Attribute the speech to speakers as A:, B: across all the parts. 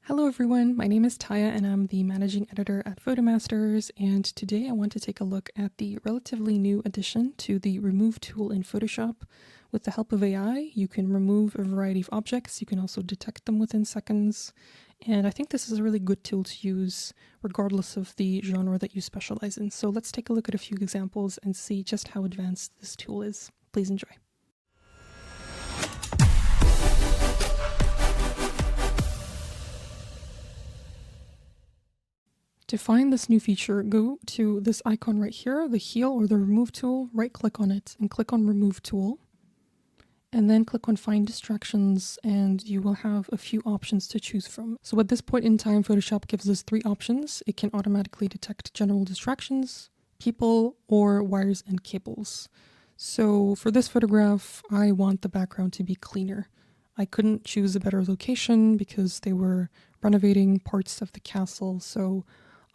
A: Hello everyone, my name is Taya and I'm the managing editor at Photomasters, and today I want to take a look at the relatively new addition to the Remove tool in Photoshop. With the help of AI, you can remove a variety of objects, you can also detect them within seconds, and I think this is a really good tool to use regardless of the genre that you specialize in. So let's take a look at a few examples and see just how advanced this tool is. Please enjoy. To find this new feature, go to this icon right here, the heel or the remove tool, right click on it and click on remove tool. And then click on find distractions and you will have a few options to choose from. So at this point in time, Photoshop gives us three options. It can automatically detect general distractions, people, or wires and cables. So for this photograph, I want the background to be cleaner. I couldn't choose a better location because they were renovating parts of the castle, so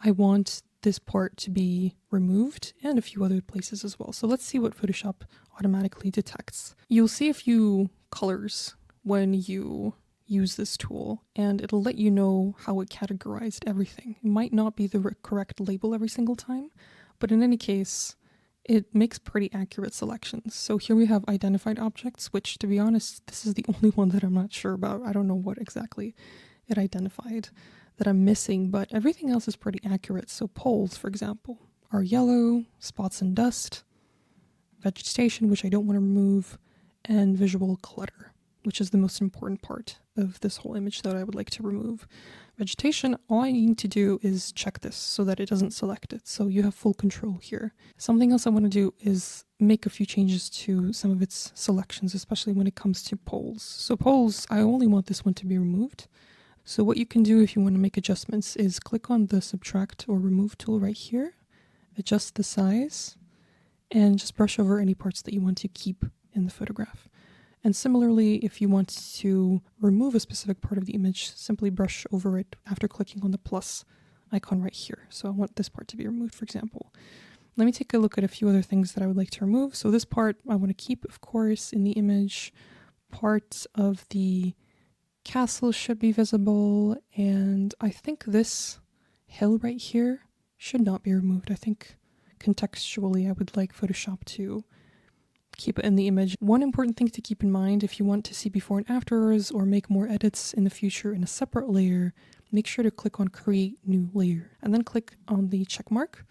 A: I want this part to be removed and a few other places as well. So let's see what Photoshop automatically detects. You'll see a few colors when you use this tool, and it'll let you know how it categorized everything. It might not be the correct label every single time, but in any case, it makes pretty accurate selections. So here we have identified objects, which to be honest, this is the only one that I'm not sure about. I don't know what exactly it identified that I'm missing, but everything else is pretty accurate. So poles, for example, are yellow, spots and dust, vegetation, which I don't want to remove, and visual clutter, which is the most important part of this whole image that I would like to remove. Vegetation, all I need to do is check this so that it doesn't select it. So you have full control here. Something else I want to do is make a few changes to some of its selections, especially when it comes to poles. So poles, I only want this one to be removed. So what you can do if you want to make adjustments is click on the subtract or remove tool right here, adjust the size, and just brush over any parts that you want to keep in the photograph. And similarly, if you want to remove a specific part of the image, simply brush over it after clicking on the plus icon right here. So I want this part to be removed, for example. Let me take a look at a few other things that I would like to remove. So this part I want to keep, of course, in the image. Parts of the castle should be visible, and I think this hill right here should not be removed. I think contextually I would like Photoshop to keep it in the image. One important thing to keep in mind if you want to see before and afters or make more edits in the future in a separate layer, make sure to click on create new layer and then click on the check mark,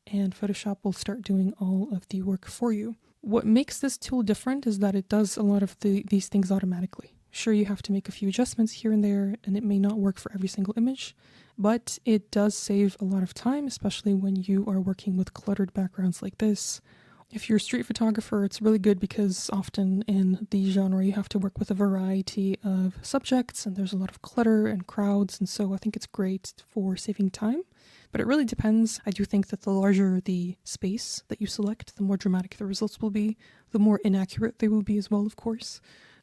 A: and Photoshop will start doing all of the work for you. What makes this tool different is that it does a lot of these things automatically. Sure, you have to make a few adjustments here and there, and it may not work for every single image, but it does save a lot of time, especially when you are working with cluttered backgrounds like this. If you're a street photographer, it's really good because often in the genre you have to work with a variety of subjects and there's a lot of clutter and crowds, and so I think it's great for saving time. But it really depends. I do think that the larger the space that you select, the more dramatic the results will be, the more inaccurate they will be as well, of course.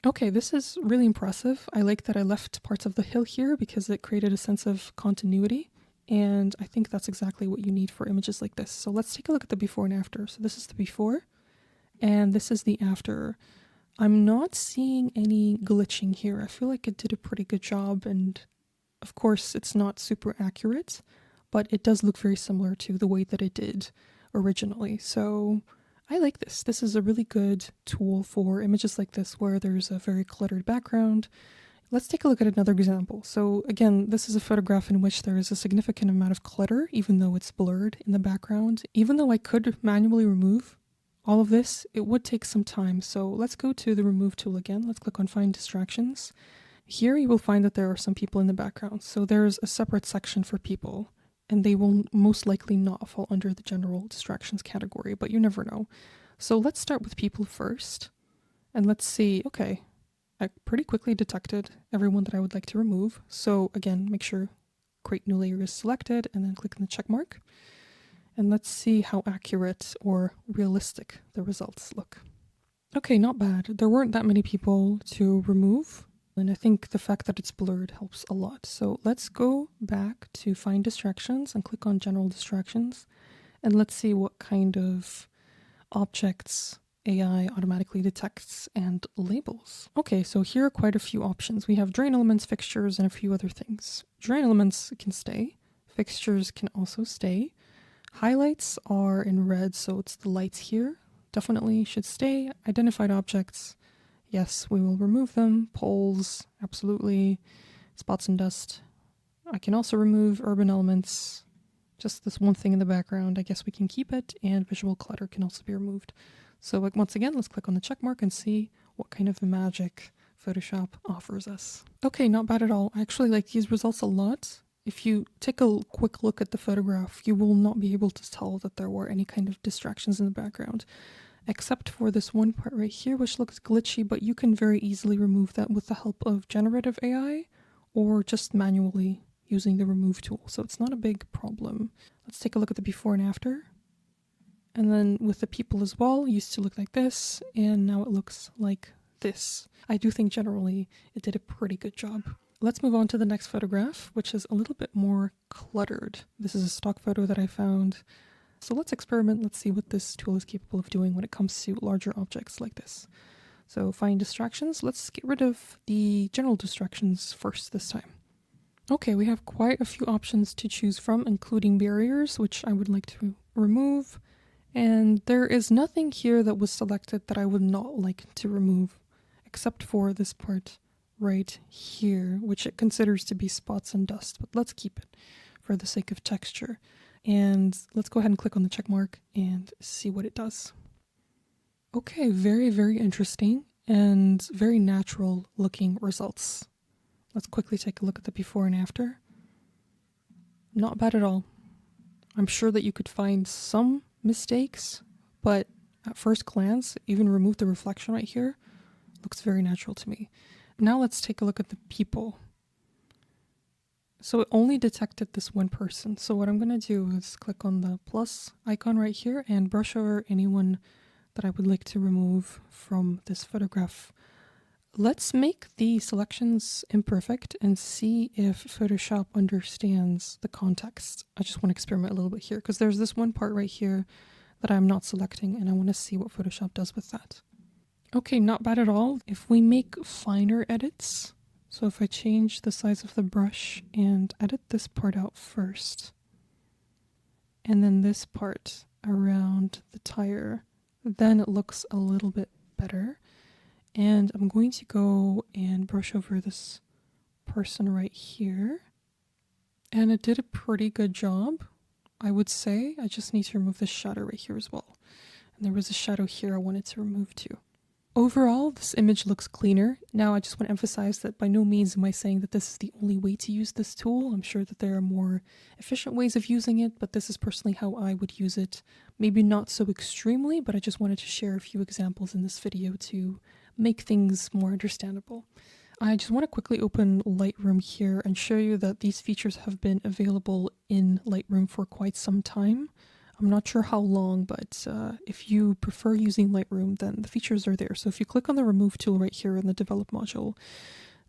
A: Okay, this is really impressive. I like that I left parts of the hill here because it created a sense of continuity. And I think that's exactly what you need for images like this. So let's take a look at the before and after. So this is the before, and this is the after. I'm not seeing any glitching here. I feel like it did a pretty good job, and of course it's not super accurate, but it does look very similar to the way that it did originally. So I like this. This is a really good tool for images like this where there's a very cluttered background. Let's take a look at another example. So again, this is a photograph in which there is a significant amount of clutter, even though it's blurred in the background. Even though I could manually remove all of this, it would take some time. So let's go to the remove tool again. Let's click on find distractions. Here you will find that there are some people in the background. So there's a separate section for people, and they will most likely not fall under the general distractions category, but you never know. So let's start with people first, and let's see, okay, I pretty quickly detected everyone that I would like to remove. So again, make sure create new layer is selected and then click on the check mark. And let's see how accurate or realistic the results look. Okay, not bad. There weren't that many people to remove, and I think the fact that it's blurred helps a lot. So let's go back to find distractions and click on general distractions, and let's see what kind of objects AI automatically detects and labels. Okay, so here are quite a few options. We have drain elements, fixtures, and a few other things. Drawing elements can stay. Fixtures can also stay. Highlights are in red, so it's the lights here. Definitely should stay. Identified objects, yes, we will remove them. Poles, absolutely. Spots and dust. I can also remove urban elements. Just this one thing in the background, I guess we can keep it, and visual clutter can also be removed. So once again, let's click on the check mark and see what kind of magic Photoshop offers us. Okay, not bad at all. I actually like these results a lot. If you take a quick look at the photograph, you will not be able to tell that there were any kind of distractions in the background, except for this one part right here, which looks glitchy, but you can very easily remove that with the help of generative AI or just manually using the remove tool. So it's not a big problem. Let's take a look at the before and after. And then with the people as well, it used to look like this, and now it looks like this. I do think generally it did a pretty good job. Let's move on to the next photograph, which is a little bit more cluttered. This is a stock photo that I found. So let's experiment. Let's see what this tool is capable of doing when it comes to larger objects like this. So find distractions. Let's get rid of the general distractions first this time. Okay, we have quite a few options to choose from, including barriers, which I would like to remove. And there is nothing here that was selected that I would not like to remove, except for this part right here, which it considers to be spots and dust, but let's keep it for the sake of texture. And let's go ahead and click on the check mark and see what it does. Okay, very, very interesting and very natural looking results. Let's quickly take a look at the before and after. Not bad at all. I'm sure that you could find some mistakes, but at first glance, even remove the reflection right here, looks very natural to me. Now let's take a look at the people. So it only detected this one person. So what I'm going to do is click on the plus icon right here and brush over anyone that I would like to remove from this photograph. Let's make the selections imperfect and see if Photoshop understands the context. I just want to experiment a little bit here because there's this one part right here that I'm not selecting, and I want to see what Photoshop does with that. Okay, not bad at all. If we make finer edits, so if I change the size of the brush and edit this part out first, and then this part around the tire, then it looks a little bit better. And I'm going to go and brush over this person right here. And it did a pretty good job, I would say. I just need to remove this shadow right here as well. And there was a shadow here I wanted to remove too. Overall, this image looks cleaner. Now, I just want to emphasize that by no means am I saying that this is the only way to use this tool. I'm sure that there are more efficient ways of using it, but this is personally how I would use it. Maybe not so extremely, but I just wanted to share a few examples in this video to make things more understandable. I just want to quickly open Lightroom here and show you that these features have been available in Lightroom for quite some time. I'm not sure how long, but if you prefer using Lightroom, then the features are there. So if you click on the remove tool right here in the develop module,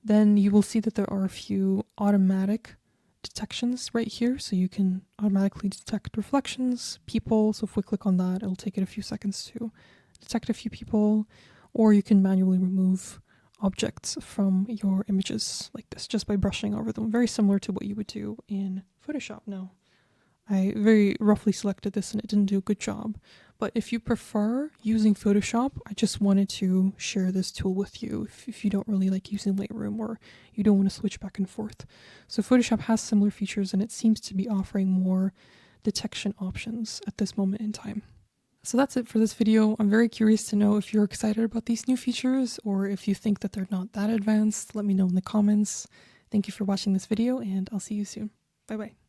A: then you will see that there are a few automatic detections right here. So you can automatically detect reflections, people. So if we click on that, it'll take it a few seconds to detect a few people, or you can manually remove objects from your images like this just by brushing over them. Very similar to what you would do in Photoshop now. I very roughly selected this and it didn't do a good job. But if you prefer using Photoshop, I just wanted to share this tool with you if you don't really like using Lightroom or you don't want to switch back and forth. So Photoshop has similar features and it seems to be offering more detection options at this moment in time. So that's it for this video. I'm very curious to know if you're excited about these new features or if you think that they're not that advanced. Let me know in the comments. Thank you for watching this video and I'll see you soon. Bye bye.